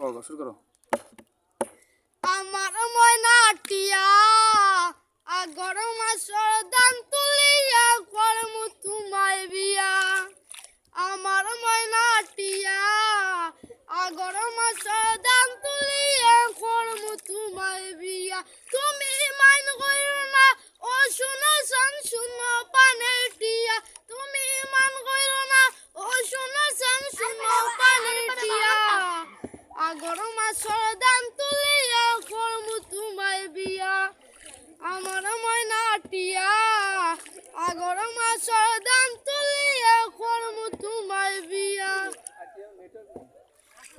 শুরু করো। আমার ময়না টিয়া আগর মাসর দান তুলিয়া করমু তোমায় বিয়া। আমার ময়না টিয়া আগর মাসর দান তুলিয়া করমু তোমায় বিয়া। তুমি মান কইরো না ও শুনো সান শুনো পানের টিয়া। তুমি মান কইরো না ও শুনো সান শুনো পানের টিয়া। আগর মাসর দান তুলিয়া করমু তোমায় বিয়া। আমার ময়না টিয়া আগর মাসর দান তুলিয়া করমু তোমায় বিয়া।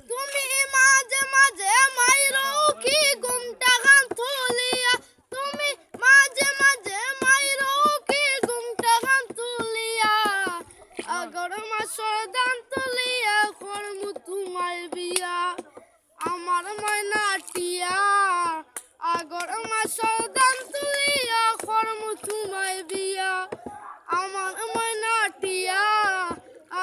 তুমি মাঝে মাঝে মাইরো কি ঘুমটা গান তুলিয়া। তুমি মাঝে মাঝে মাইরো কি ঘুমটা গান তুলিয়া। আগর মাসর দান তুলিয়া করমু তোমায় বিয়া। আমার ময়না টিয়া আগর মাসর দান তুলিয়া করমু তোমায় বিয়া। আমার ময়না টিয়া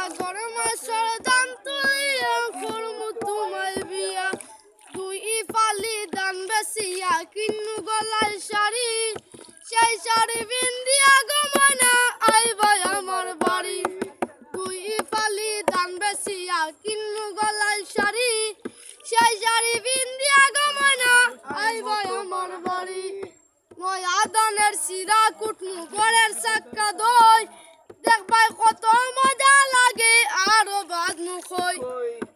আগর মাসর দান তুলিয়া করমু তোমায় বিয়া। দুই ফালি দান বেসিয়া কিনু গলায় শাড়ি। সেই শাড়ি বিন্দিয়া গো ময়না আইবা আমার বাড়ি। দুই ফালি দান বেসিয়া কিনু গলায় শাড়ি। সেই শাড়ি বিন্দিয়া গো ময়না আইবা আমার বাড়ি। নয়া দানের সিরা কুটমু ঘরের চাক্কা দই। দেখবাই কত মজা লাগে আরো বাদমু খই।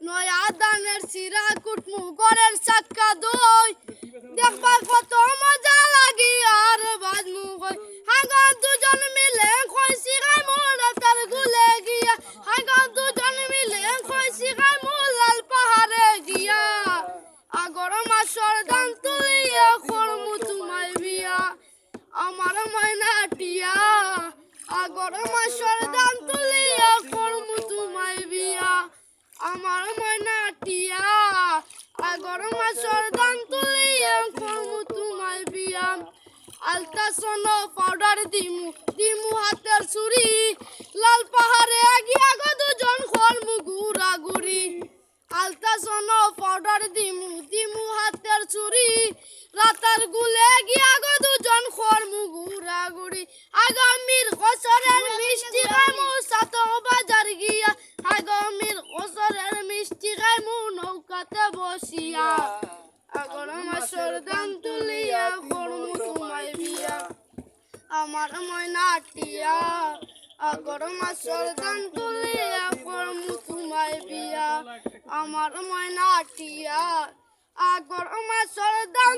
নয়া দানের সিরা কুটমু ঘরের চাক্কা দই। দেখবাই কত মজা লাগে আরো বাদমু খই। হাগা দুজন মিলে খইছি খাই মোরা তার গুলে গিয়া। হাগা দুজন মিলে খইছি খাই লাল পাহাড়ে গিয়া। আগর মাসর দান তুলিয়া করমু তোমায় বিয়া। আমার ময়না টিয়া আগর মাসর দান তুলিয়া করমু তোমায় বিয়া। আমার ময়না টিয়া আগর মাসর দান তুলিয়া করমু তোমায় বিয়া। আলতা সোনো পাউডার দিমু দিমু হাতের চুরি। লাল পাহাড়ে গিয়া গো দুজন করমু ঘুরা ঘুরি। আলতা সোনো পাউডার দিমু দিমু হাতের চুরি। রাতার গুলে গিয়া গো দুজন করমু ঘুরা ঘুরি। আগামীর বছরের মিষ্টি খাইমু সাতক বাজার গিয়া। আগামীর বছরের মিষ্টি খাইমু নৌকাতে বসিয়া। আগর মাসর দান তুলিয়া করমু তোমায় বিয়া। আমার ময়না টিয়া আগর মাসর দান তুলিয়া করমু তোমায় বিয়া। আমার ময়না টিয়া আগর মাসর দান